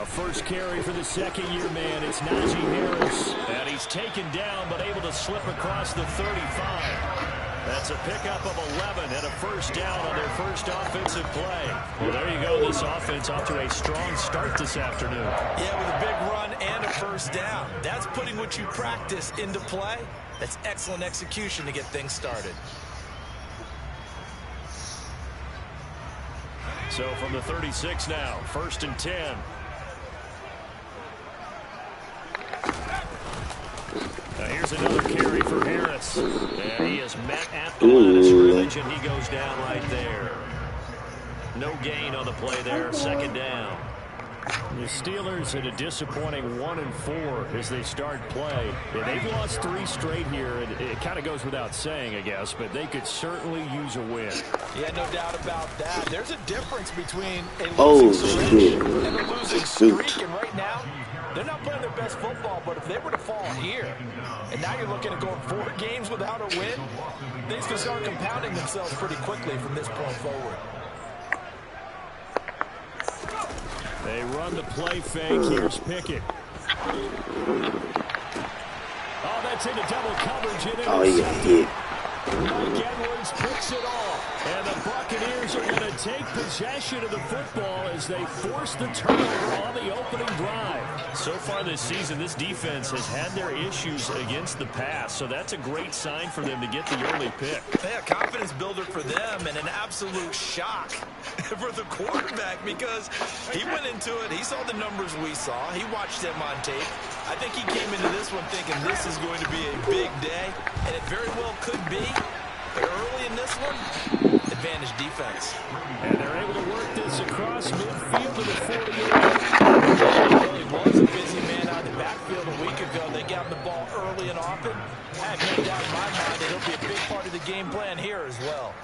First carry for the second-year man. It's Najee Harris. And he's taken down but able to slip across the 35. That's a pickup of 11 and a first down on their first offensive play. Well, there you go. This offense off to a strong start this afternoon. Yeah, with a big run and a first down. That's putting what you practice into play. That's excellent execution to get things started. So from the 36 now, 1st and 10. Here's another carry for Harris. And he is met at the line of scrimmage, and he goes down right there. No gain on the play there, 2nd down. The Steelers at a disappointing 1-4 as they start play. They've lost 3 straight here, and it kind of goes without saying, I guess, but they could certainly use a win. Yeah, no doubt about that. There's a difference between a losing streak and a losing streak, and right now, they're not playing their best football, but if they were to fall here, and now you're looking at going 4 games without a win, things can start compounding themselves pretty quickly from this point forward. They run the play fake. Here's Pickett. Oh, that's into double coverage. Oh, yeah. Mike Edwards picks it off. And the Buccaneers are going to take possession of the football as they force the turnover on the opening drive. So far this season, this defense has had their issues against the pass, so that's a great sign for them to get the early pick. Yeah, confidence builder for them and an absolute shock for the quarterback because he went into it. He saw the numbers we saw. He watched them on tape. I think he came into this one thinking this is going to be a big day, and it very well could be. But early in this one, advantage defense. And they're able to work this across midfield to the 48. It really was a busy man out of the backfield a week ago. They got the ball early and often. I have no doubt in my mind that he'll be a big part of the game plan here as well.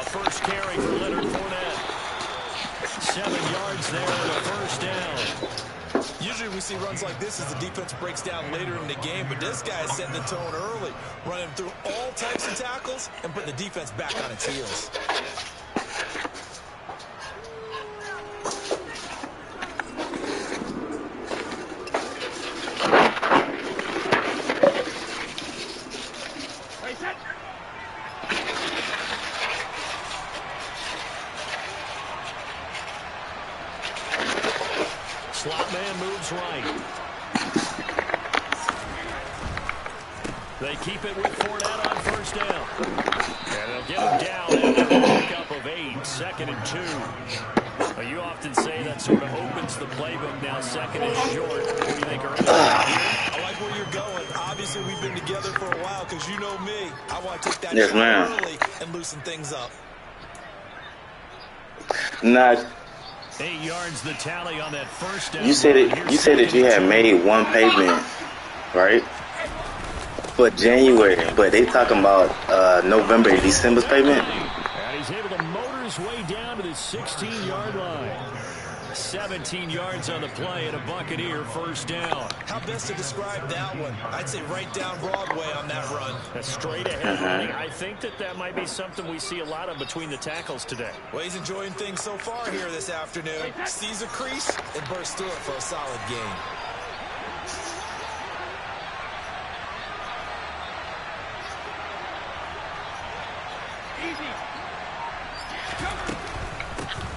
First carry for Leonard Fournette. 7 yards there and a first down. Usually we see runs like this as the defense breaks down later in the game, but this guy is setting the tone early, running through all types of tackles and putting the defense back on its heels. Slot man moves right. They keep it with Fournette on first down. And they'll get him down after a pickup of 8, 2nd and 2. You often say that sort of opens the playbook now. 2nd and short. What do you think early? I like where you're going. Obviously, we've been together for a while because you know me. I want to take that shot early and loosen things up. Not. 8 yards the tally on that first down. You said that you had made 1 payment, right? For January, but they talking about November and December's payment. And he's able to motor his way down to the 16-yard line. 17 yards on the play and a Buccaneer first down. How best to describe that one? I'd say right down Broadway on that run. A straight ahead running. I think that might be something we see a lot of between the tackles today. Well, he's enjoying things so far here this afternoon. Sees a crease and bursts through it for a solid game.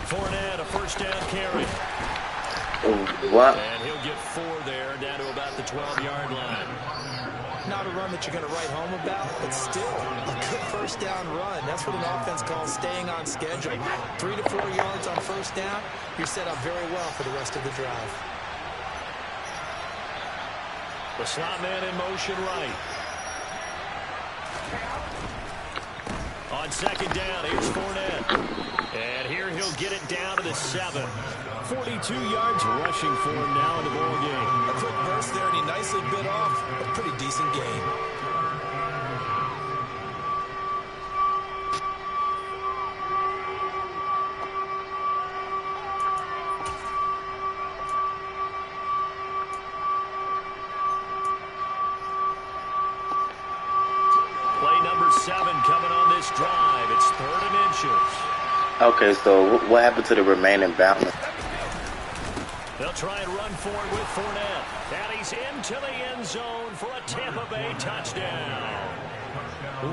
Fournette, a first down carry. What? And he'll get 4 there, down to about the 12-yard line. Not a run that you're going to write home about, but still a good first down run. That's what an offense calls staying on schedule. 3 to 4 yards on first down, you're set up very well for the rest of the drive. The slot man in motion right. On 2nd down, here's Fournette. And here he'll get it down to the 7. 42 yards rushing for him now in the ball game. A quick burst there, and he nicely bit off a pretty decent gain. 7 coming on this drive. It's 3rd and inches. Okay, so what happened to the remaining balance? They'll try and run forward with Fournette. And he's into the end zone for a Tampa Bay touchdown.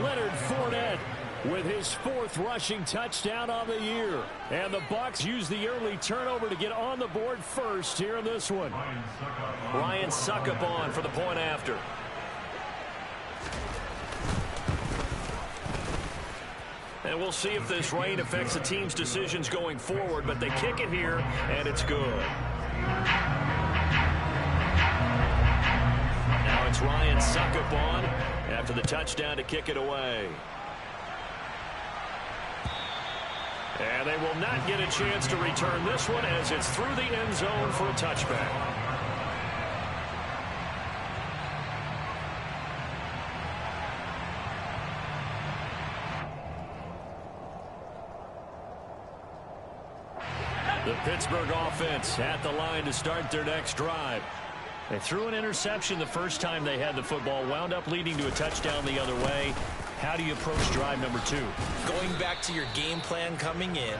Leonard Fournette with his 4th rushing touchdown on the year. And the Bucs use the early turnover to get on the board first here in this one. Ryan Suckup on for the point after. And we'll see if this rain affects the team's decisions going forward, but they kick it here, and it's good. Now it's Ryan Suckup on after the touchdown to kick it away. And they will not get a chance to return this one as it's through the end zone for a touchback. The Pittsburgh offense at the line to start their next drive. They threw an interception the first time they had the football, wound up leading to a touchdown the other way. How do you approach drive number 2? Going back to your game plan coming in,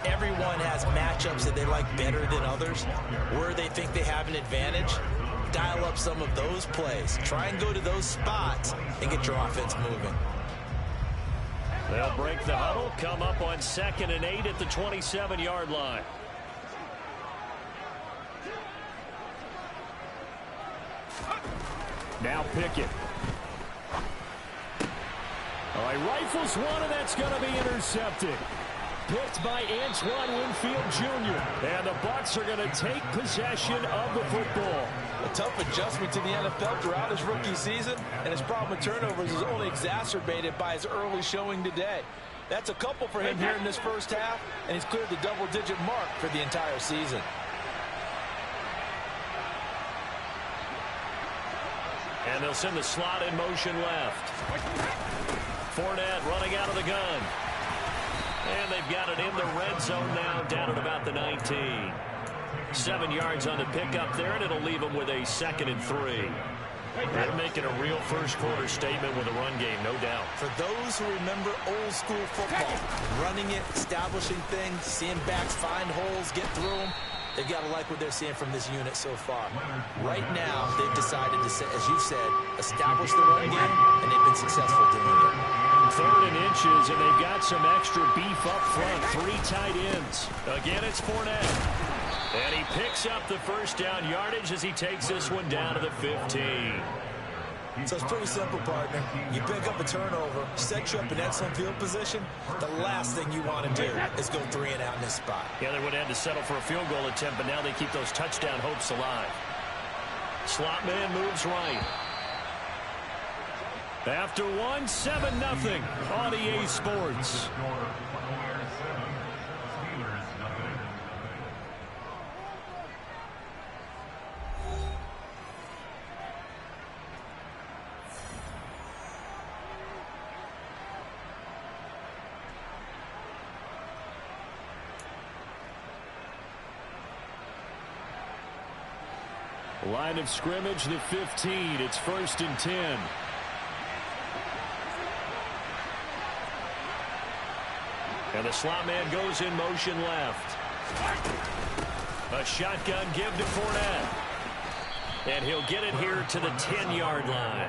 everyone has matchups that they like better than others. Where they think they have an advantage, dial up some of those plays. Try and go to those spots and get your offense moving. They'll break the huddle, come up on 2nd and 8 at the 27-yard line. Now Pickett. All right, rifles one, and that's going to be intercepted. Picked by Antoine Winfield Jr. And the Bucs are going to take possession of the football. A tough adjustment to the NFL throughout his rookie season, and his problem with turnovers is only exacerbated by his early showing today. That's a couple for him here in this first half, and he's cleared the double-digit mark for the entire season. And they'll send the slot in motion left. Fournette running out of the gun. And they've got it in the red zone now, down at about the 19. 7 yards on the pickup there, and it'll leave them with a 2nd and 3. They're making a real first-quarter statement with a run game, no doubt. For those who remember old-school football, running it, establishing things, seeing backs find holes, get through them, they've got to like what they're seeing from this unit so far. Right now, they've decided to, as you said, establish the run game, and they've been successful doing it. 3rd and inches, and they've got some extra beef up front. 3 tight ends. Again, it's Fournette. And he picks up the first down yardage as he takes this one down to the 15. So it's pretty simple, partner. You pick up a turnover, set you up in excellent field position. The last thing you want to do is go 3 and out in this spot. Yeah, they would have had to settle for a field goal attempt, but now they keep those touchdown hopes alive. Slot man moves right. After 1, 7-0 on EA Sports. Line of scrimmage, the 15. It's 1st and 10. And the slot man goes in motion left. A shotgun give to Fournette. And he'll get it here to the 10-yard line.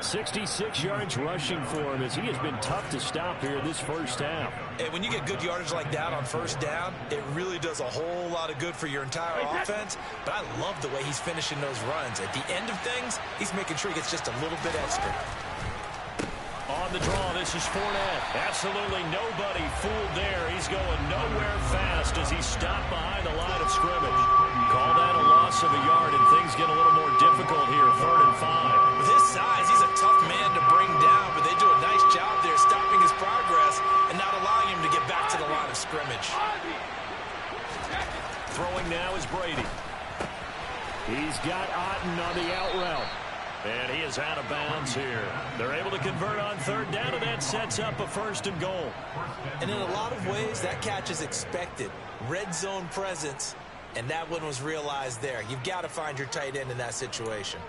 66 yards rushing for him as he has been tough to stop here this first half. And when you get good yardage like that on first down, it really does a whole lot of good for your entire offense. But I love the way he's finishing those runs. At the end of things, he's making sure he gets just a little bit extra. On the draw, this is Fournette. Absolutely nobody fooled there. He's going nowhere fast as he's stopped behind the line of scrimmage. Call that a loss of a yard, and things get a little more difficult here, 3rd and 5. With his size, he's a tough man to bring down, but they do a nice job there stopping his progress and not allowing him to get back to the line of scrimmage. Throwing now is Brady. He's got Otten on the out route. And he is out of bounds here. They're able to convert on 3rd down, and that sets up a 1st and goal. And in a lot of ways, that catch is expected. Red zone presence, and that one was realized there. You've got to find your tight end in that situation.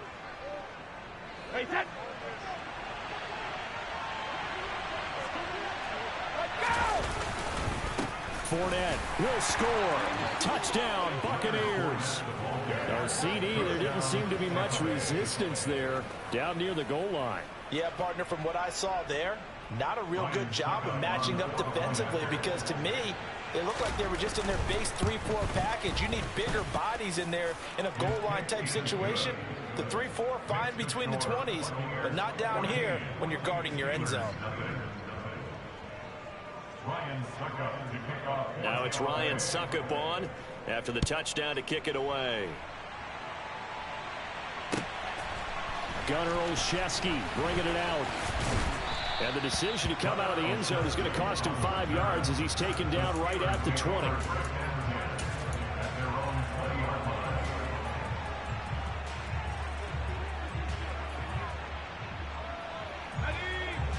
Fournette will score. Touchdown, Buccaneers. Our CD, there didn't seem to be much resistance there down near the goal line. Yeah, partner, from what I saw there, not a real good job of matching up defensively, because to me, it looked like they were just in their base 3-4 package. You need bigger bodies in there in a goal line type situation. The 3-4, fine between the 20s, but not down here when you're guarding your end zone. Now it's Ryan Suckup on after the touchdown to kick it away. Gunnar Olszewski bringing it out. And the decision to come out of the end zone is going to cost him 5 yards as he's taken down right at the 20.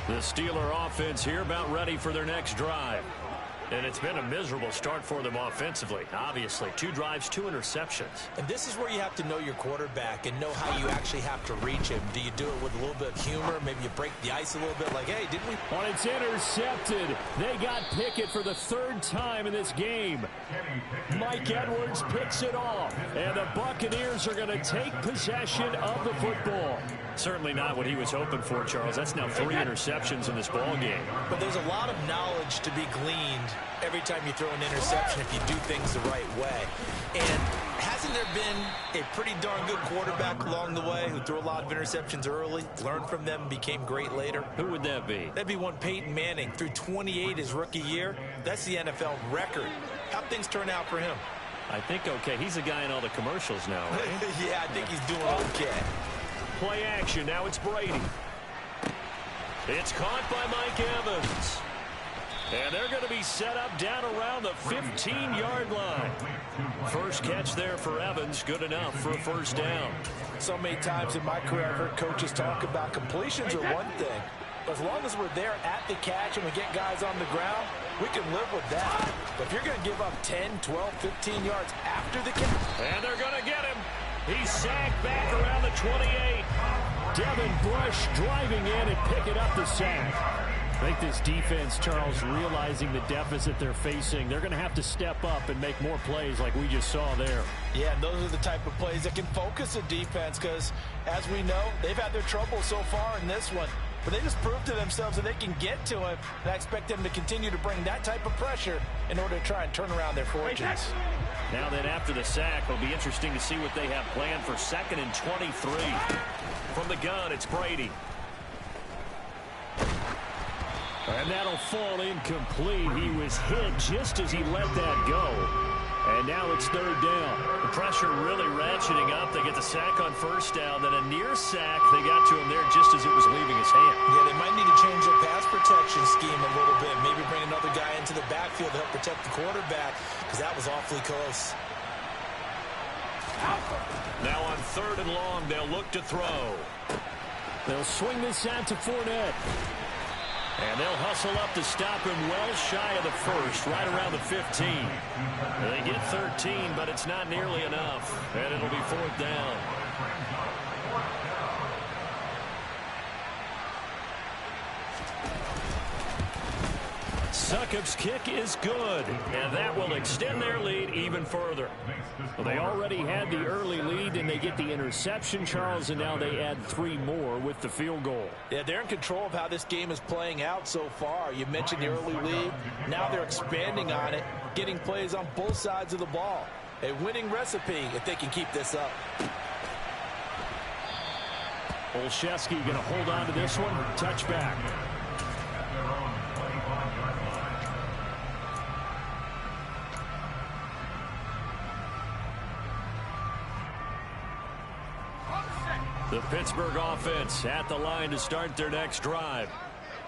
The Steeler offense here about ready for their next drive. And it's been a miserable start for them offensively. Obviously, 2 drives, 2 interceptions. And this is where you have to know your quarterback and know how you actually have to reach him. Do you do it with a little bit of humor? Maybe you break the ice a little bit like, hey, didn't we? On it's intercepted. They got Pickett for the 3rd time in this game. Mike Edwards picks it off. And the Buccaneers are going to take possession of the football. Certainly not what he was hoping for, Charles. That's now 3 interceptions in this ball game. But there's a lot of knowledge to be gleaned every time you throw an interception if you do things the right way. And hasn't there been a pretty darn good quarterback along the way who threw a lot of interceptions early, learned from them, and became great later? Who would that be? That'd be one Peyton Manning. Threw 28 his rookie year. That's the NFL record. How'd things turn out for him? I think okay. He's a guy in all the commercials now, right? Yeah, I think he's doing okay. Play action. Now it's Brady. It's caught by Mike Evans. And they're going to be set up down around the 15-yard line. First catch there for Evans. Good enough for a first down. So many times in my career, I've heard coaches talk about completions are one thing. But as long as we're there at the catch and we get guys on the ground, we can live with that. But if you're going to give up 10, 12, 15 yards after the catch. And they're going to get him. He's sacked back around the 28. Devin Bush driving in and picking up the sack. I think this defense, Charles, realizing the deficit they're facing, they're going to have to step up and make more plays like we just saw there. Yeah, and those are the type of plays that can focus a defense because, as we know, they've had their trouble so far in this one. But they just proved to themselves that they can get to him, and I expect them to continue to bring that type of pressure in order to try and turn around their fortunes. Now then, after the sack, it'll be interesting to see what they have planned for 2nd and 23. From the gun, it's Brady. And that'll fall incomplete. He was hit just as he let that go. And now it's 3rd down. The pressure really ratcheting up. They get the sack on 1st down. Then a near sack. They got to him there just as it was leaving his hand. Yeah, they might need to change their pass protection scheme a little bit. Maybe bring another guy into the backfield to help protect the quarterback because that was awfully close. Now on 3rd and long, they'll look to throw. They'll swing this out to Fournette. And they'll hustle up to stop him well shy of the 1st, right around the 15. They get 13, but it's not nearly enough. And it'll be 4th down. Succup's kick is good, and that will extend their lead even further. Well, they already had the early lead, and they get the interception, Charles, and now they add 3 more with the field goal. Yeah, they're in control of how this game is playing out so far. You mentioned the early lead. Now they're expanding on it, getting plays on both sides of the ball. A winning recipe if they can keep this up. Olszewski going to hold on to this one. Touchback. The Pittsburgh offense at the line to start their next drive.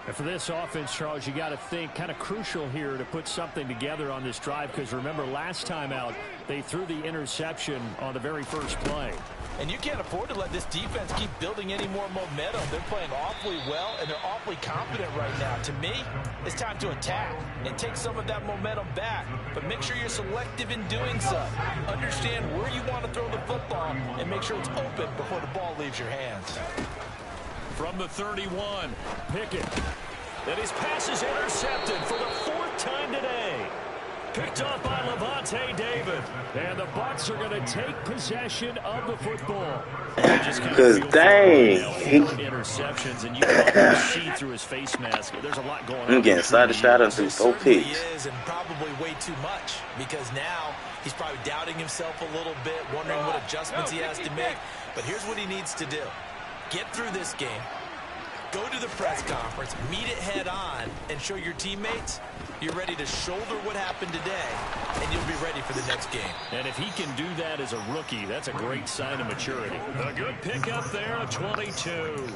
And for this offense, Charles, you got to think kind of crucial here to put something together on this drive because remember last time out they threw the interception on the very first play. And you can't afford to let this defense keep building any more momentum. They're playing awfully well, and they're awfully confident right now. To me, it's time to attack and take some of that momentum back. But make sure you're selective in doing so. Understand where you want to throw the football and make sure it's open before the ball leaves your hands. From the 31, Pickett. And his pass is intercepted for the 4th time today. Picked off by Levante David. And the Bucs are going to take possession of the football. Because dang, interceptions, and you can almost see through his face mask. There's a lot going on. I'm getting side to shot and through 4 picks. Is, and probably way too much, because now he's probably doubting himself a little bit, wondering what adjustments he has to make. But here's what he needs to do. Get through this game, go to the press conference, meet it head on, and show your teammates you're ready to shoulder what happened today, and you'll be ready for the next game. And if he can do that as a rookie, that's a great sign of maturity. A good pickup there of 22.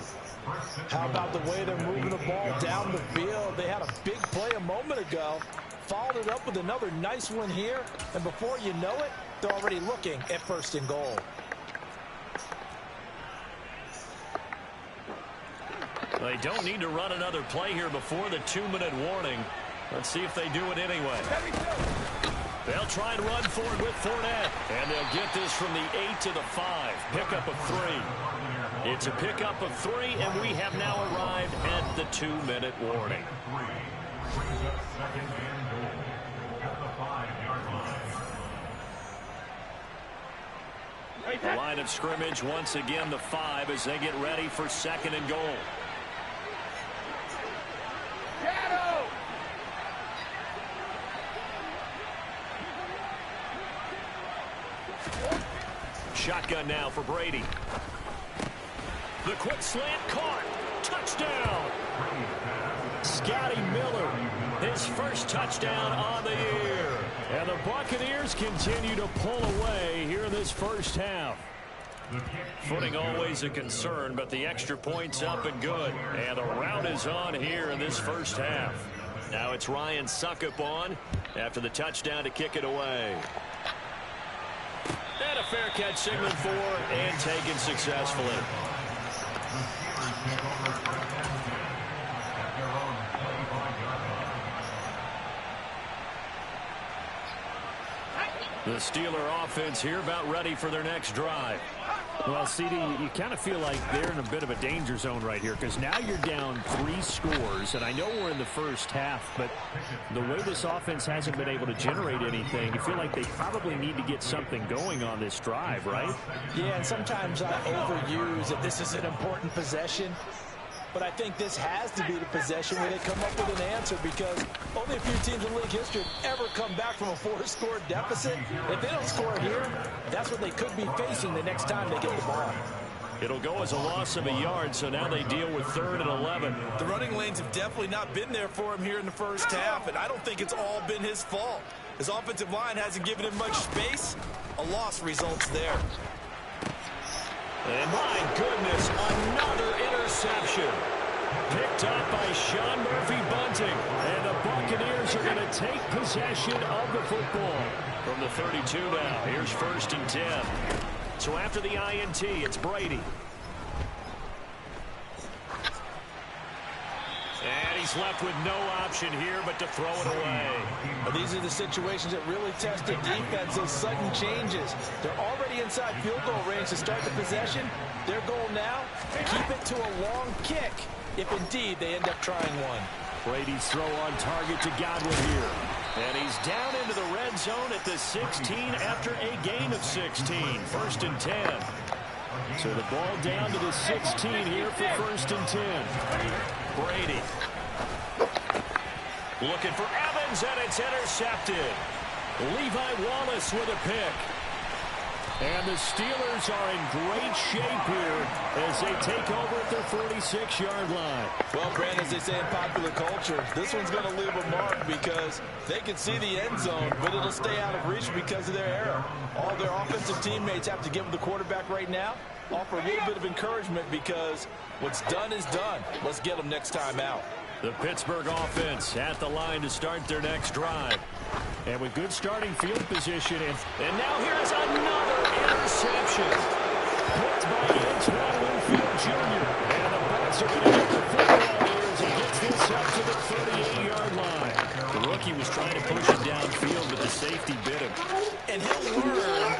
How about the way they're moving the ball down the field? They had a big play a moment ago, followed it up with another nice one here, and before you know it, they're already looking at 1st and goal. They don't need to run another play here before the 2-minute warning. Let's see if they do it anyway. They'll try and run forward with Fournette. And they'll get this from the 8 to the 5. Pickup of 3. It's a pickup of 3, and we have now arrived at the 2-minute warning. The line of scrimmage once again the 5 as they get ready for 2nd and goal. Shotgun now for Brady. The quick slant caught. Touchdown. Scotty Miller, his first touchdown on the year. And the Buccaneers continue to pull away here in this first half. Footing always a concern, but the extra point's up and good. And the rout is on here in this first half. Now it's Ryan Suckup on after the touchdown to kick it away. And a fair catch signaled for and taken successfully. The Steeler offense here about ready for their next drive. Well, CD, you kind of feel like they're in a bit of a danger zone right here because now you're down 3 scores, and I know we're in the first half, but the way this offense hasn't been able to generate anything, you feel like they probably need to get something going on this drive, right? Yeah, and sometimes I overuse that this is an important possession. But I think this has to be the possession where they come up with an answer, because only a few teams in league history have ever come back from a 4-score deficit. If they don't score here, that's what they could be facing the next time they get the ball. It'll go as a loss of a yard, so now they deal with 3rd and 11. The running lanes have definitely not been there for him here in the first half, and I don't think it's all been his fault. His offensive line hasn't given him much space. A loss results there. And my goodness, another interception. Picked up by Sean Murphy-Bunting. And the Buccaneers are going to take possession of the football. From the 32 now, here's 1st and 10. So after the INT, it's Brady. And he's left with no option here but to throw it away. But these are the situations that really test the defense, those sudden changes. They're already inside field goal range to start the possession. Their goal now, keep it to a long kick, if indeed they end up trying one. Brady's throw on target to Godwin here. And he's down into the red zone at the 16 after a gain of 16. 1st and 10. So the ball down to the 16 here for 1st and 10. Brady looking for Evans, and it's intercepted. Levi Wallace with a pick. And the Steelers are in great shape here as they take over at their 46-yard line. Well, Brand, as they say in popular culture, this one's going to leave a mark because they can see the end zone, but it'll stay out of reach because of their error. All their offensive teammates have to give the quarterback right now, offer a little bit of encouragement, because what's done is done. Let's get them next time out. The Pittsburgh offense at the line to start their next drive. And with good starting field position. And now here's another interception. Picked by Antoine Winfield Jr. And the Bucs are going to get the football here as he gets this up to the 38-yard line. The rookie was trying to push it downfield, but the safety bit him. And he'll learn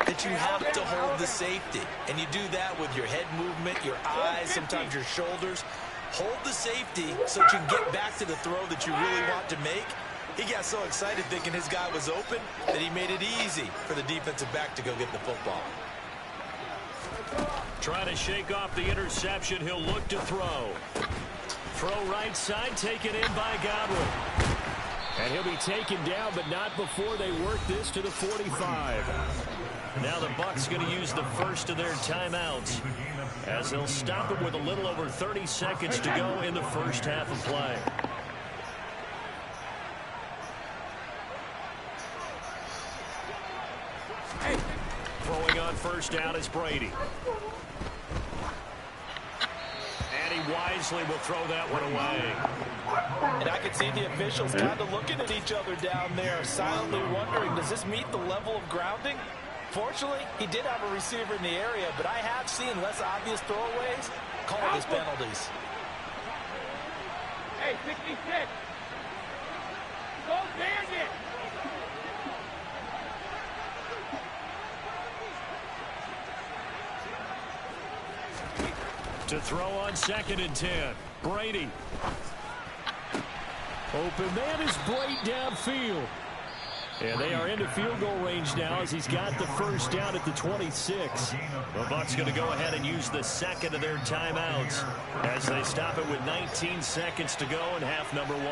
that you have to hold the safety. And you do that with your head movement, your eyes, sometimes your shoulders. Hold the safety so that you can get back to the throw that you really want to make. He got so excited thinking his guy was open that he made it easy for the defensive back to go get the football. Trying to shake off the interception. He'll look to throw. Throw right side, taken in by Godwin. And he'll be taken down, but not before they work this to the 45. Now the Bucs going to use the first of their timeouts, as they'll stop it with a little over 30 seconds to go in the first half of play. Throwing on first down is Brady. And he wisely will throw that one away. And I can see the officials kind of looking at each other down there, silently wondering, does this meet the level of grounding? Fortunately, he did have a receiver in the area, but I have seen less obvious throwaways called as penalties. Hey, 66. Go Bandit. To throw on 2nd and 10. Brady. Open man is Brady downfield. And they are into field goal range now as he's got the first down at the 26. The Bucs going to go ahead and use the second of their timeouts as they stop it with 19 seconds to go in half number 1.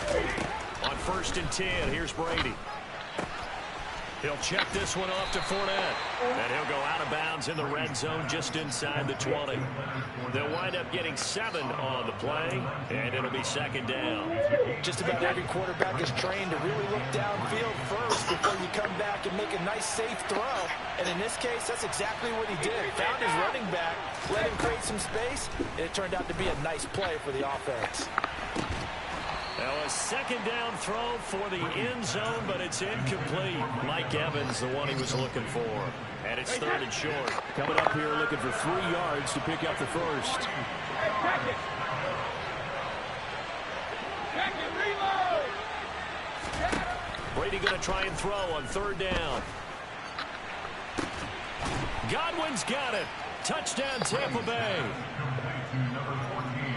72. On 1st and 10, here's Brady. He'll check this one off to Fournette. And he'll go out of bounds in the red zone just inside the 20. They'll wind up getting 7 on the play, and it'll be 2nd down. Just about every quarterback is trained to really look downfield first before you come back and make a nice, safe throw. And in this case, that's exactly what he did. Found his running back, let him create some space, and it turned out to be a nice play for the offense. Now a 2nd down throw for the end zone, but it's incomplete. Mike Evans, the one he was looking for. And it's 3rd and short. Coming up here looking for 3 yards to pick up the first. Check it. Check it. Reload. Brady going to try and throw on 3rd down. Godwin's got it. Touchdown Tampa Bay.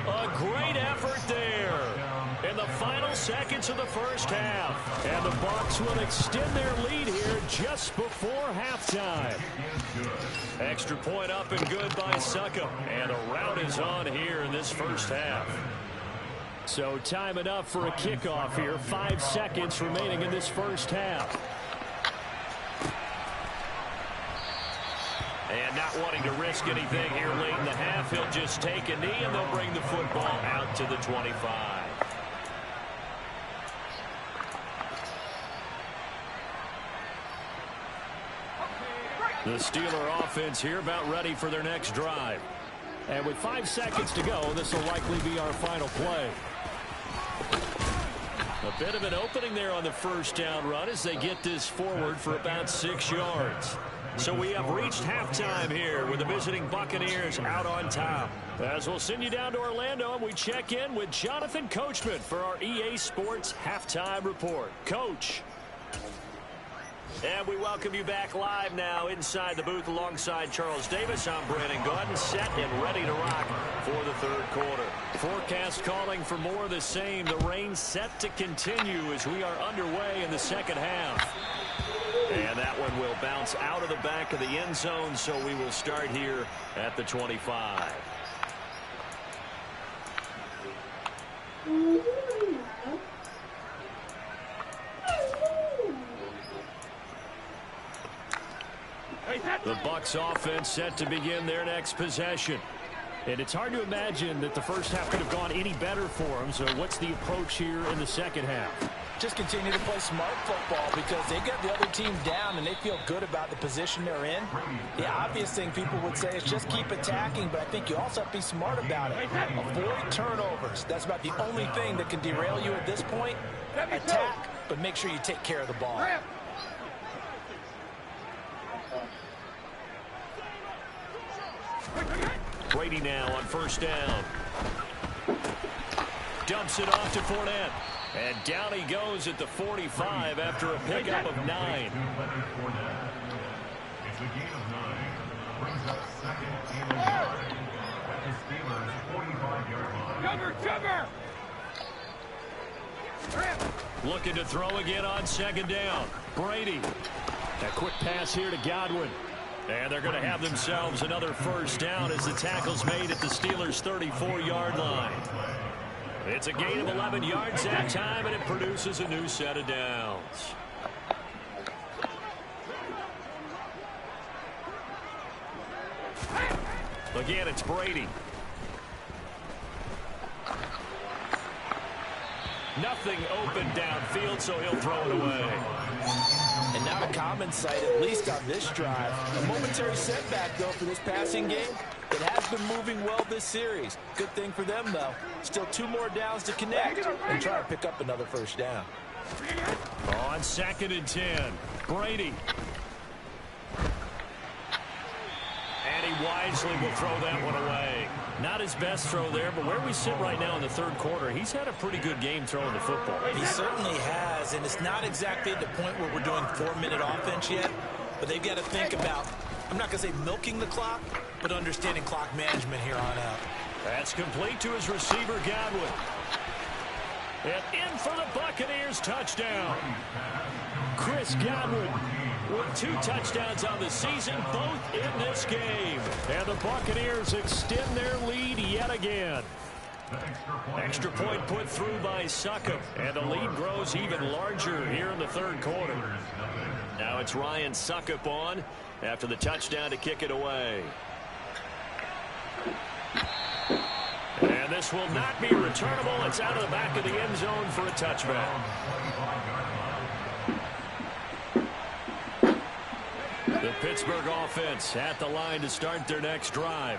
A great effort there in the final seconds of the first half. And the Bucs will extend their lead here just before halftime. Extra point up and good by Suckup. And a rout is on here in this first half. So time enough for a kickoff here. 5 seconds remaining in this first half. And not wanting to risk anything here late in the half, he'll just take a knee and they'll bring the football out to the 25. The Steeler offense here about ready for their next drive. And with 5 seconds to go, this will likely be our final play. A bit of an opening there on the first down run as they get this forward for about 6 yards. So we have reached halftime here with the visiting Buccaneers out on top. As we'll send you down to Orlando and we check in with Jonathan Coachman for our EA Sports Halftime Report. Coach. And we welcome you back live now inside the booth alongside Charles Davis. I'm Brandon Gordon, set and ready to rock for the 3rd quarter. Forecast calling for more of the same. The rain set to continue as we are underway in the 2nd half. And that one will bounce out of the back of the end zone, so we will start here at the 25. The Bucs offense set to begin their next possession. And it's hard to imagine that the first half could have gone any better for them. So what's the approach here in the 2nd half? Just continue to play smart football because they got the other team down and they feel good about the position they're in. The obvious thing people would say is just keep attacking, but I think you also have to be smart about it. Avoid turnovers. That's about the only thing that can derail you at this point. Attack, but make sure you take care of the ball. Brady now on 1st down. Dumps it off to Fournette. And down he goes at the 45 after a pickup of 9. It's a gain of 9. Brings up 2nd and 1 yard. At the Steelers' 45-yard line. Cover, cover! Looking to throw again on second down. Brady. A quick pass here to Godwin. And they're going to have themselves another first down as the tackle's made at the Steelers' 34-yard line. It's a gain of 11 yards that time, and it produces a new set of downs. Again, it's Brady. Nothing open downfield, so he'll throw it away. And now a common sight, at least on this drive. A momentary setback, though, for this passing game. It has been moving well this series. Good thing for them, though. Still 2 more downs to connect and try to pick up another first down. On 2nd and 10, Brady. And he wisely will throw that one away. Not his best throw there, but where we sit right now in the 3rd quarter, he's had a pretty good game throwing the football. He certainly has, and it's not exactly at the point where we're doing 4-minute offense yet, but they've got to think about, I'm not going to say milking the clock, but understanding clock management here on out. That's complete to his receiver, Godwin. And in for the Buccaneers touchdown. Chris Godwin with 2 touchdowns on the season, both in this game. And the Buccaneers extend their lead yet again. Extra point put through by Succop, and the lead grows even larger here in the 3rd quarter. Now it's Ryan Succop on after the touchdown to kick it away. And this will not be returnable. It's out of the back of the end zone for a touchback. The Pittsburgh offense at the line to start their next drive.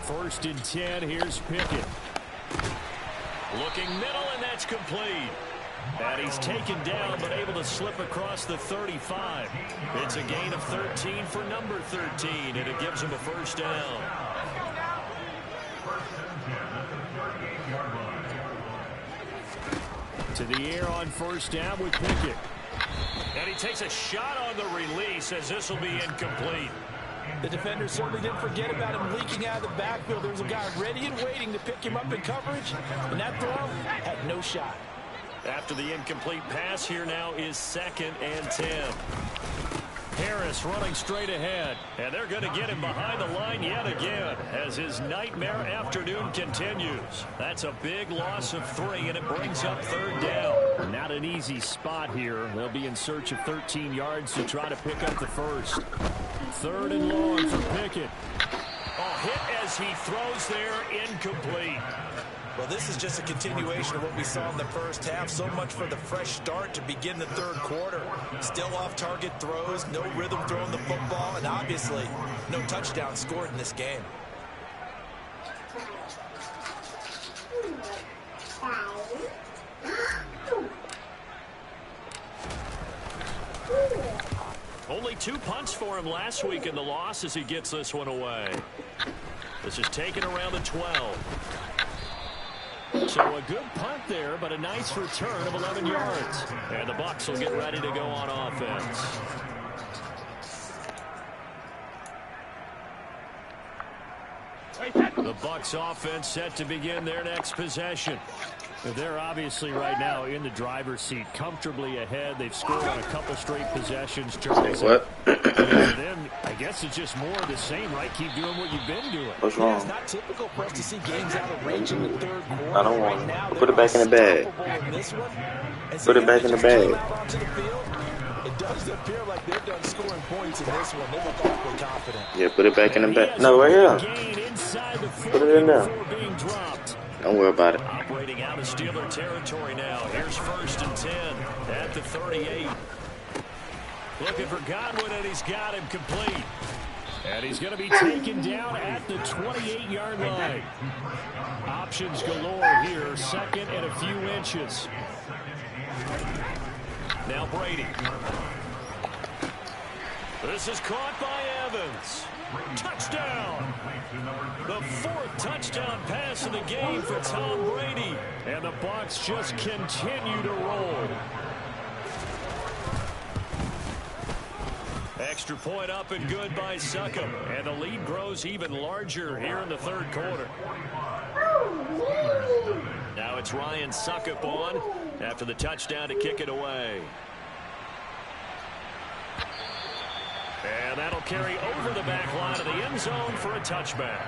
First and 10, here's Pickett. Looking middle, and that's complete. And he's taken down, but able to slip across the 35. It's a gain of 13 for number 13, and it gives him a first down. To the air on first down with Pickett. And he takes a shot on the release as this will be incomplete. The defender certainly didn't forget about him leaking out of the backfield. There was a guy ready and waiting to pick him up in coverage, and that throw had no shot. After the incomplete pass, here now is 2nd and 10. Harris running straight ahead, and they're going to get him behind the line yet again as his nightmare afternoon continues. That's a big loss of 3, and it brings up 3rd down. Not an easy spot here. They'll be in search of 13 yards to try to pick up the first. 3rd and long for Pickett. A hit as he throws there, incomplete. Well, this is just a continuation of what we saw in the first half. So much for the fresh start to begin the 3rd quarter. Still off-target throws, no rhythm throwing the football, and obviously no touchdown scored in this game. Only 2 punts for him last week in the loss as he gets this one away. This is taken around the 12. So a good punt there, but a nice return of 11 yards. And the Bucs will get ready to go on offense. The Bucs offense set to begin their next possession. They're obviously right now in the driver's seat, comfortably ahead. They've scored on a couple straight possessions. Charles. What? Then I guess it's just more of the same, right? Keep doing what you've been doing. What's wrong? It's not typical for us to see games out of range in the 3rd quarter. I don't want right it. Put it back in the bag. Put it back in the bag. It does appear like they're done scoring points in this one. They look awfully confident. Yeah, put it back in the bag. No, right here. Put it in there. Don't worry about it. Operating out of Steeler territory now. Here's 1st and 10 at the 38. Looking for Godwin, and he's got him complete. And he's going to be taken down at the 28-yard line. Options galore here. 2nd and a few inches. Now Brady. This is caught by Evans. Touchdown. The 4th touchdown pass of the game for Tom Brady. And the Bucs just continue to roll. Extra point up and good by Succop. And the lead grows even larger here in the 3rd quarter. Now it's Ryan Suckup on after the touchdown to kick it away. And that'll carry over the back line of the end zone for a touchback.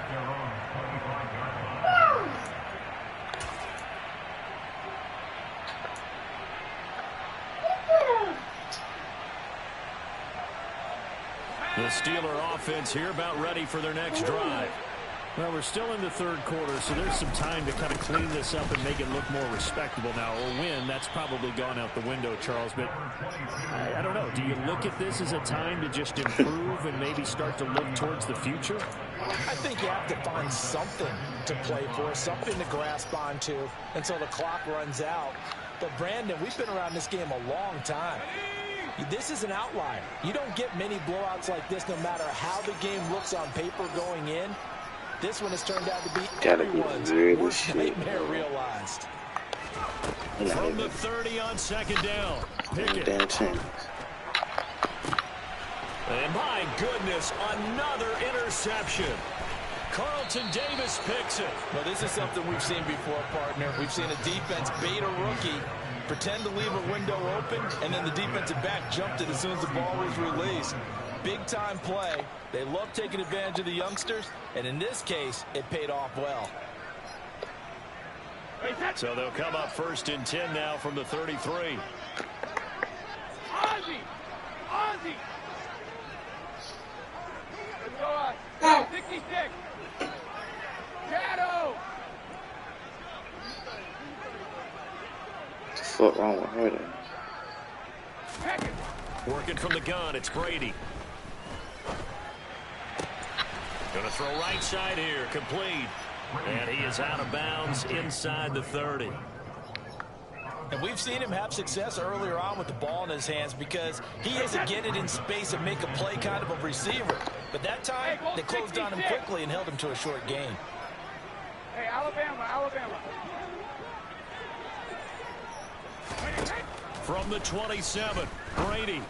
The Steeler offense here about ready for their next drive. Well, we're still in the third quarter, so there's some time to kind of clean this up and make it look more respectable. Now, a win, that's probably gone out the window, Charles, but I don't know. Do you look at this as a time to just improve and maybe start to look towards the future? I think you have to find something to play for, something to grasp onto until the clock runs out. But, Brandon, we've been around this game a long time. This is an outlier. You don't get many blowouts like this no matter how the game looks on paper going in. This one has turned out to be everyone's worst nightmare realized. From the 30 on second down. Pickett. And my goodness, another interception. Carlton Davis picks it. Well, this is something we've seen before, partner. We've seen a defense bait a rookie, pretend to leave a window open, and then the defensive back jumped it as soon as the ball was released. Big-time play. They love taking advantage of the youngsters, and in this case, it paid off well. So they'll come up first and 10 now from the 33. Ozzie! Ozzie! Let's go on. 66. Shadow! What the fuck wrong with her then? Working from the gun, it's Brady. Going to throw right side here, complete. And he is out of bounds inside the 30. And we've seen him have success earlier on with the ball in his hands because he is a get it in space and make a play kind of a receiver. But that time, they closed on him quickly and held him to a short gain. Hey, Alabama, Alabama. From the 27, Brady.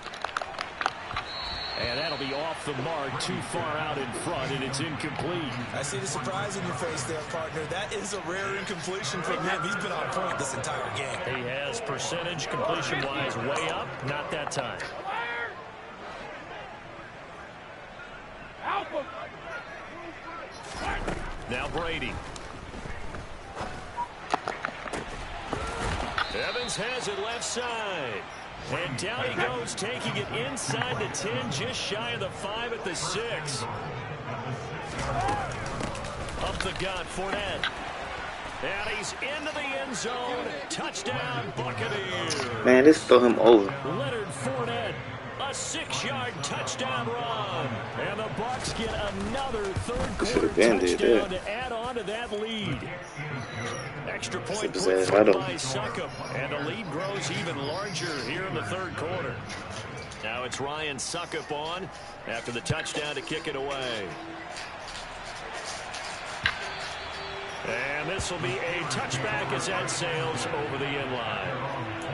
And that'll be off the mark, too far out in front, and it's incomplete. I see the surprise in your face there, partner. That is a rare incompletion from him. He's been on point this entire game. He has percentage completion-wise way up, not that time. Now Brady. Evans has it left side. And down he goes, taking it inside the 10, just shy of the 5 at the 6. Up the gut, Fournette. And he's into the end zone. Touchdown, Buccaneers. Man, just throw him over. Leonard Fournette, a 6-yard touchdown run. And the Bucs get another third-quarter touchdown to add on to that lead. Extra point put through by Suckup, and the lead grows even larger here in the third quarter. Now it's Ryan Suckup on after the touchdown to kick it away. And this will be a touchback as that sails over the end line.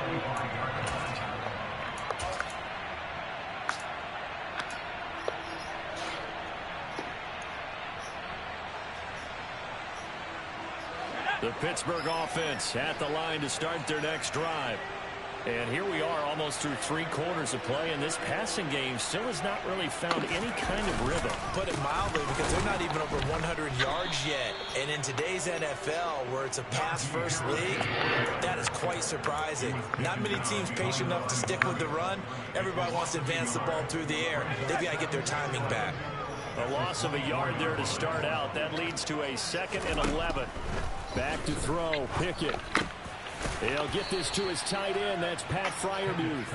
The Pittsburgh offense at the line to start their next drive. And here we are almost through 3 quarters of play, and this passing game still has not really found any kind of rhythm. Put it mildly, because they're not even over 100 yards yet. And in today's NFL, where it's a pass-first league, that is quite surprising. Not many teams patient enough to stick with the run. Everybody wants to advance the ball through the air. They've got to get their timing back. A loss of a yard there to start out. That leads to a 2nd and 11. Back to throw, Pickett. He'll get this to his tight end. That's Pat Freiermuth.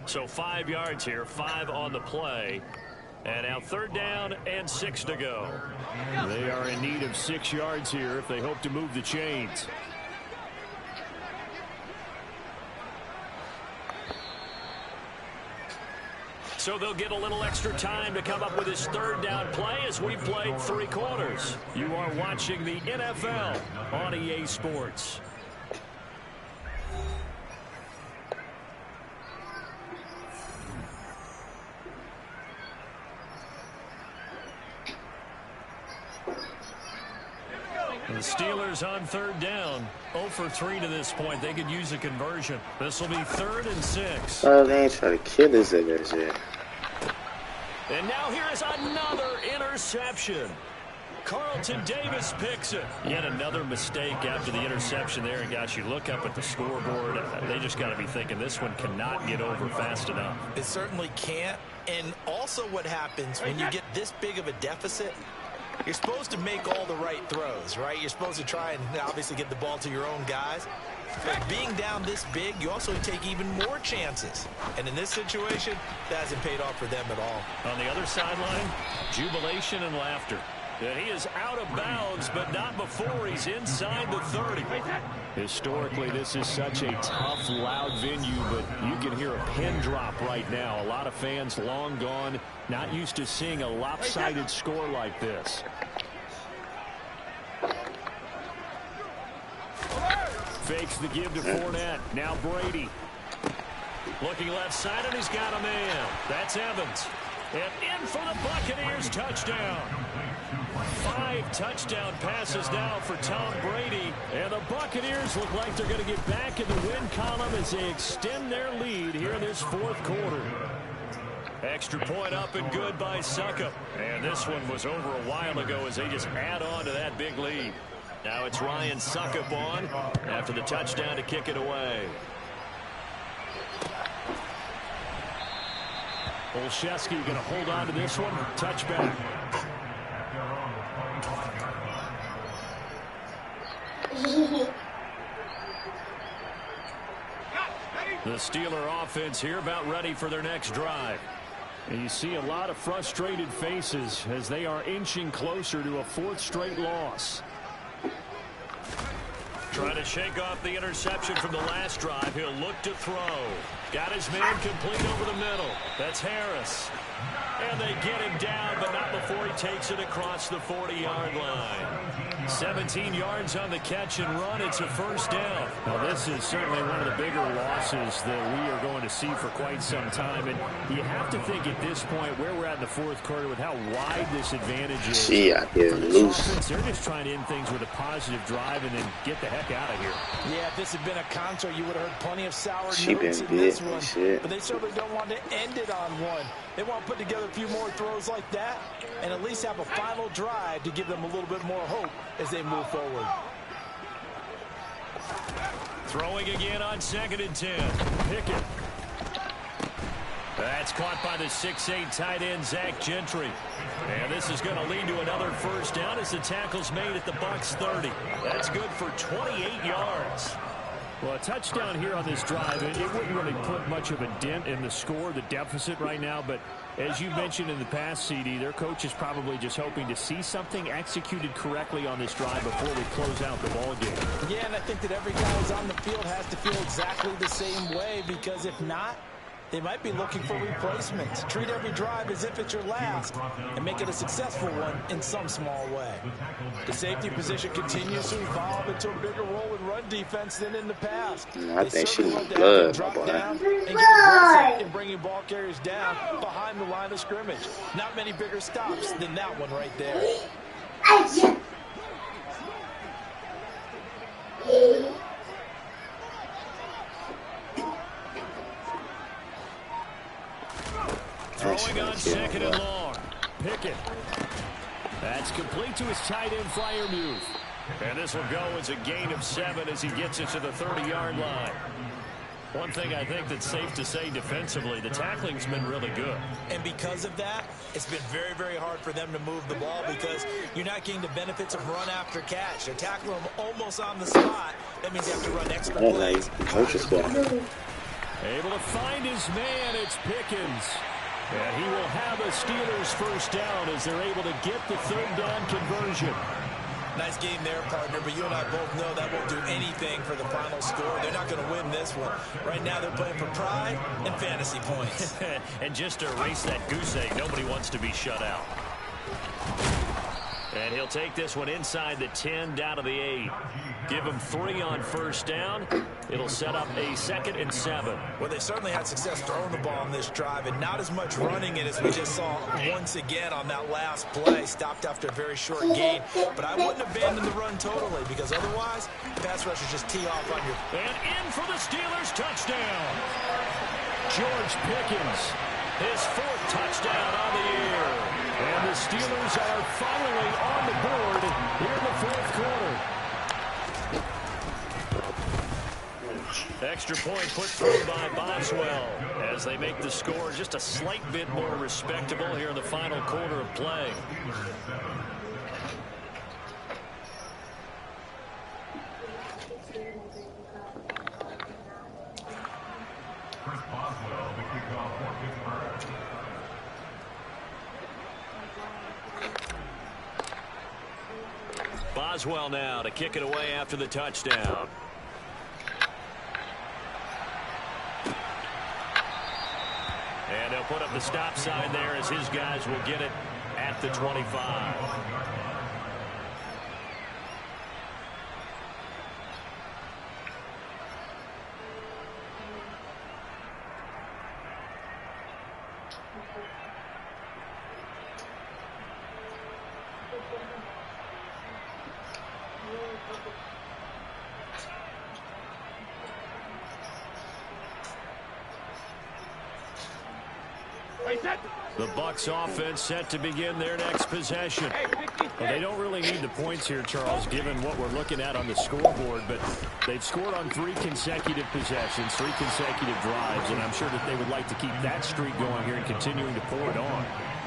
So 5 yards here, 5 on the play. And now 3rd down and 6 to go. They are in need of 6 yards here if they hope to move the chains. So they'll get a little extra time to come up with his 3rd down play as we played 3 quarters. You are watching the NFL on EA Sports. The Steelers on third down. 0 for 3 to this point. They could use a conversion. This will be 3rd and 6. Oh, they ain't trying to kill this nigga shit. And now here is another interception. Carlton Davis picks it. Yet another mistake after the interception there. And, gosh, you look up at the scoreboard, they just got to be thinking this one cannot get over fast enough. It certainly can't. And also what happens when you get this big of a deficit, you're supposed to make all the right throws, right? You're supposed to try and obviously get the ball to your own guys. But being down this big, you also take even more chances. And in this situation, that hasn't paid off for them at all. On the other sideline, jubilation and laughter. And he is out of bounds, but not before he's inside the 30. Historically, this is such a tough, loud venue, but you can hear a pin drop right now. A lot of fans long gone, not used to seeing a lopsided score like this. Fakes the give to Fournette. Now Brady. Looking left side, and he's got a man. That's Evans. And in for the Buccaneers touchdown. 5 touchdown passes now for Tom Brady. And the Buccaneers look like they're going to get back in the win column as they extend their lead here in this 4th quarter. Extra point up and good by Suckup. And this one was over a while ago as they just add on to that big lead. Now it's Ryan Suckup on after the touchdown to kick it away. Olszewski going to hold on to this one. Touchback. The Steeler offense here about ready for their next drive. And you see a lot of frustrated faces as they are inching closer to a 4th straight loss. Trying to shake off the interception from the last drive. He'll look to throw. Got his man complete over the middle. That's Harris. And they get him down, but not before he takes it across the 40-yard line. 17 yards on the catch and run. It's a 1st down. Now, this is certainly one of the bigger losses that we are going to see for quite some time. And you have to think at this point where we're at in the 4th quarter with how wide this advantage is. She out here loose. Offense, they're just trying to end things with a positive drive and then get the heck out of here. Yeah, if this had been a concert, you would have heard plenty of sour notes been in this one. Shit. But they certainly don't want to end it on one. They want to put together a few more throws like that and at least have a final drive to give them a little bit more hope as they move forward. Throwing again on 2nd and 10. Pickett. That's caught by the 6'8" tight end, Zach Gentry. And this is going to lead to another 1st down as the tackle's made at the Bucs 30. That's good for 28 yards. Well, a touchdown here on this drive, it wouldn't really put much of a dent in the score, the deficit right now. But as you mentioned in the past, CD, their coach is probably just hoping to see something executed correctly on this drive before we close out the ball game. Yeah, and I think that every guy who's on the field has to feel exactly the same way, because if not, they might be looking for replacements. Treat every drive as if it's your last and make it a successful one in some small way. The safety position continues to evolve into a bigger role in run defense than in the past. I think she was blood, my boy. And get aggressive in bringing ball carriers down behind the line of scrimmage. Not many bigger stops than that one right there. Throwing on 2nd and long. Pickett. That's complete to his tight end flyer move. And this will go as a gain of 7 as he gets it to the 30-yard line. One thing I think that's safe to say defensively, the tackling's been really good. And because of that, it's been very, very hard for them to move the ball because you're not getting the benefits of run after catch. They're tackling them almost on the spot. That means you have to run extra plays. Able to find his man, it's Pickens. And he will have a Steelers 1st down as they're able to get the 3rd down conversion. Nice game there, partner, but you and I both know that won't do anything for the final score. They're not going to win this one. Right now they're playing for pride and fantasy points. And just to erase that goose egg, nobody wants to be shut out. And he'll take this one inside the 10 down to the 8. Give them 3 on first down. It'll set up a 2nd and 7. Well, they certainly had success throwing the ball on this drive and not as much running it as we just saw once again on that last play. Stopped after a very short gain. But I wouldn't abandon the run totally because otherwise, pass rushers just tee off on your... And in for the Steelers touchdown. George Pickens, his 4th touchdown on the year. And the Steelers are finally on the board here in the 4th quarter. Extra point put through by Boswell as they make the score just a slight bit more respectable here in the final quarter of play. Chris Boswell, the kickoff for Pittsburgh. Boswell now to kick it away after the touchdown. And they'll put up the stop sign there as his guys will get it at the 25. The Bucs offense set to begin their next possession. Well, they don't really need the points here, Charles, given what we're looking at on the scoreboard, but they've scored on 3 consecutive possessions, 3 consecutive drives, and I'm sure that they would like to keep that streak going here and continuing to pour it on.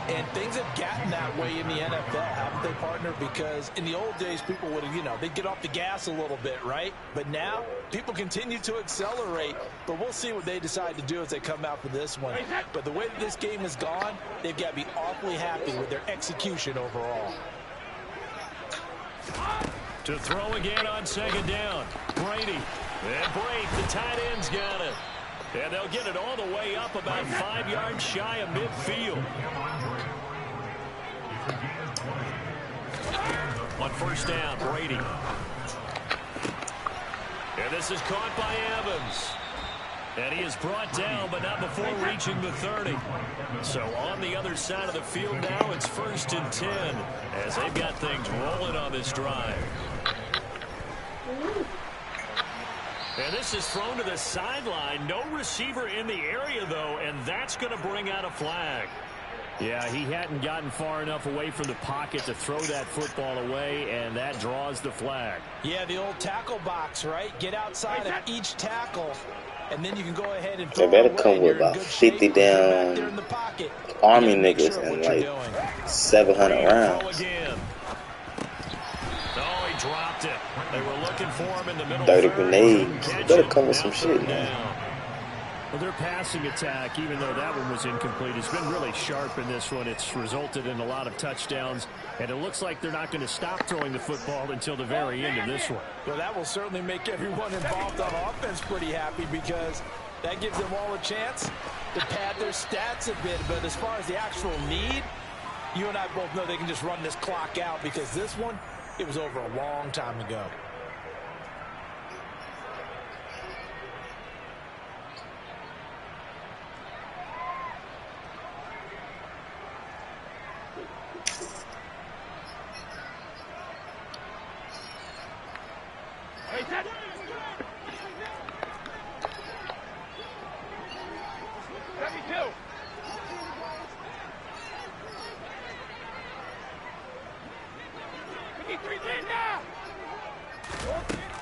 And things have gotten that way in the NFL, haven't they, partner? Because in the old days, people would have, they'd get off the gas a little bit, right? But now, people continue to accelerate. But we'll see what they decide to do as they come out for this one. But the way that this game has gone, they've got to be awfully happy with their execution overall. To throw again on 2nd down. Brady. And Brady, the tight end's got it. And they'll get it all the way up about 5 yards shy of midfield. On first down, Brady. And this is caught by Evans. And he is brought down, but not before reaching the 30. So on the other side of the field now, it's 1st and 10 as they've got things rolling on this drive. And this is thrown to the sideline. No receiver in the area, though, and that's going to bring out a flag. Yeah, he hadn't gotten far enough away from the pocket to throw that football away, and that draws the flag. Yeah, the old tackle box, right? Get outside of each tackle, and then you can go ahead and throw it away. They better come with about 50 down Army niggas and like 700 rounds. Dropped it. They were looking for him in the middle. 30 grenades. Better come with some shit, man. Well, their passing attack, even though that one was incomplete, has been really sharp in this one. It's resulted in a lot of touchdowns, and it looks like they're not going to stop throwing the football until the very end of this one. Well, that will certainly make everyone involved on offense pretty happy because that gives them all a chance to pad their stats a bit. But as far as the actual need, you and I both know they can just run this clock out because this one, it was over a long time ago.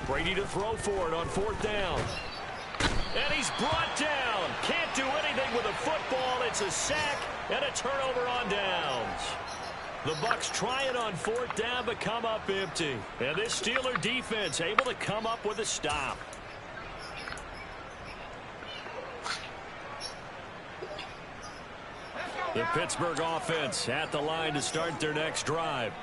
Brady to throw for it on 4th down. And he's brought down. Can't do anything with a football. It's a sack and a turnover on downs. The Bucs try it on 4th down, but come up empty. And this Steeler defense able to come up with a stop. The Pittsburgh offense at the line to start their next drive.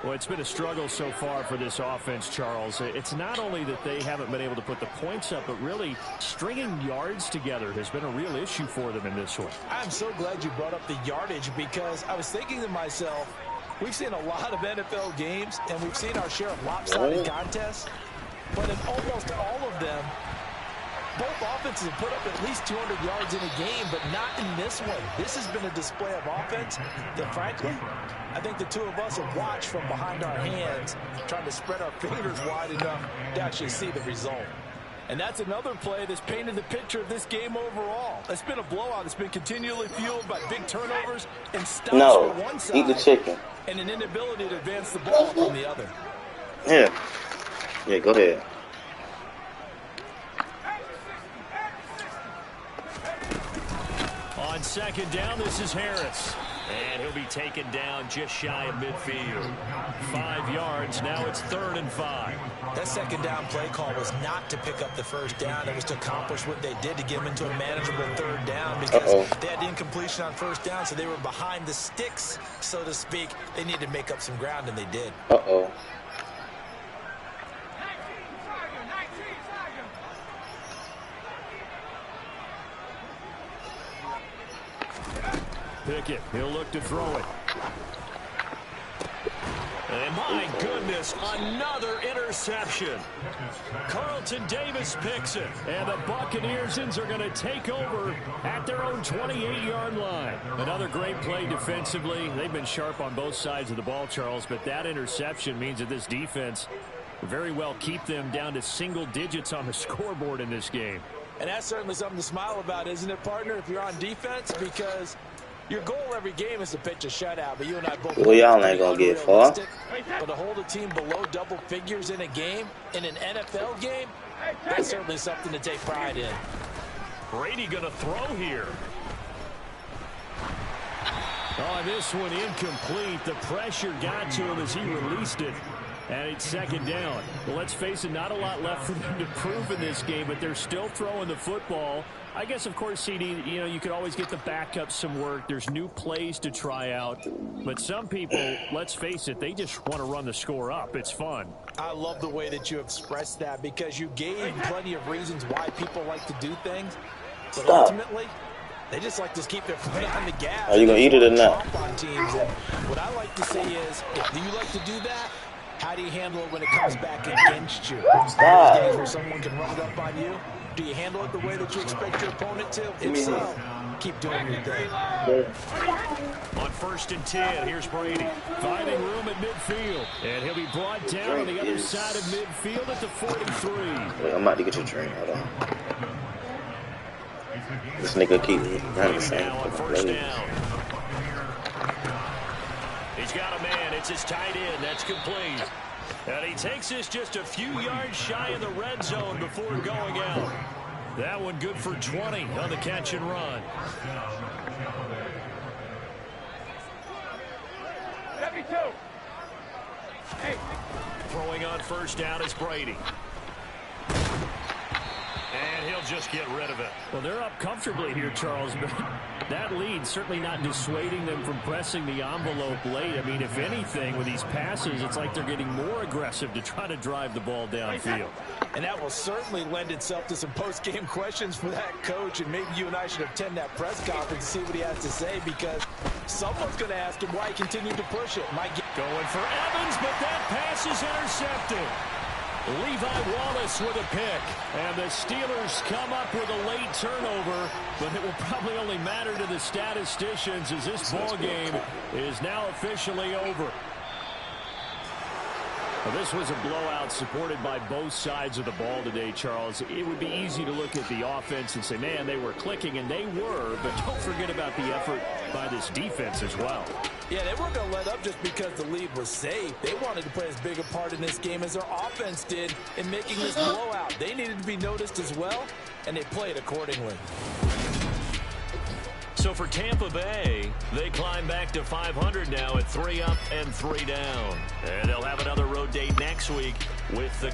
Well, it's been a struggle so far for this offense, Charles. It's not only that they haven't been able to put the points up, but really stringing yards together has been a real issue for them in this one. I'm so glad you brought up the yardage because I was thinking to myself, we've seen a lot of NFL games, and we've seen our share of lopsided contests. But in almost all of them, both offenses have put up at least 200 yards in a game, but not in this one. This has been a display of offense that, frankly, I think the two of us have watched from behind our hands, trying to spread our fingers wide enough to actually see the result. And that's another play that's painted the picture of this game overall. It's been a blowout. It's been continually fueled by big turnovers and stops from one side. Eat the chicken. And an inability to advance the ball from the other. Yeah. Yeah, go ahead. On second down, this is Harris. And he'll be taken down just shy of midfield. 5 yards. Now it's 3rd and 5. That second down play call was not to pick up the first down. It was to accomplish what they did to get them into a manageable 3rd down because they had incompletion on first down, so they were behind the sticks, so to speak. They needed to make up some ground, and they did. Uh-oh. Pickett, he'll look to throw it. And my goodness, another interception. Carlton Davis picks it. And the Buccaneers are going to take over at their own 28-yard line. Another great play defensively. They've been sharp on both sides of the ball, Charles, but that interception means that this defense very well keep them down to single digits on the scoreboard in this game. And that's certainly something to smile about, isn't it, partner, if you're on defense? Because your goal every game is to pitch a shutout, but you and I both. Well, y'all ain't gonna get far. But to hold a team below double figures in a game, in an NFL game, that's certainly something to take pride in. Brady gonna throw here. Oh, this one incomplete. The pressure got to him as he released it. And it's second down. Well, let's face it, not a lot left for them to prove in this game, but they're still throwing the football. I guess, of course, CD, you could always get the backup some work. There's new plays to try out. But some people, let's face it, they just want to run the score up. It's fun. I love the way that you expressed that because you gave plenty of reasons why people like to do things. But ultimately, they just like to keep their foot on the gas. Are you going to eat it or not? On teams. And what I like to say is, if you like to do that, how do you handle it when it comes back against you? Stop. Days where someone can run it up on you. Do you handle it the way that you expect your opponent to? If so, keep doing your thing. On 1st and 10, here's Brady. Finding room at midfield. And he'll be brought down on the other side of midfield at the 43. Wait, I'm about to get your drink. Hold on. This nigga keep running the same. Now on 1st down. He's got a man. It's his tight end. That's complete. And he takes this just a few yards shy of the red zone before going out. That one good for 20 on the catch and run. 72. Hey. Throwing on 1st down is Brady. And he'll just get rid of it. Well, they're up comfortably here, Charles, but that lead certainly not dissuading them from pressing the envelope late. I mean, if anything, with these passes, it's like they're getting more aggressive to try to drive the ball downfield. And that will certainly lend itself to some post-game questions for that coach, and maybe you and I should attend that press conference to see what he has to say, because someone's going to ask him why he continued to push it. Going for Evans, but that pass is intercepted. Levi Wallace with a pick. And the Steelers come up with a late turnover, but it will probably only matter to the statisticians as this ball game is now officially over. Well, this was a blowout supported by both sides of the ball today, Charles. It would be easy to look at the offense and say, man, they were clicking, and they were, but don't forget about the effort by this defense as well. Yeah, they weren't going to let up just because the lead was safe. They wanted to play as big a part in this game as their offense did in making this blowout. They needed to be noticed as well, and they played accordingly. So for Tampa Bay, they climb back to 500 now at 3 up and 3 down. And they'll have another road date next week with the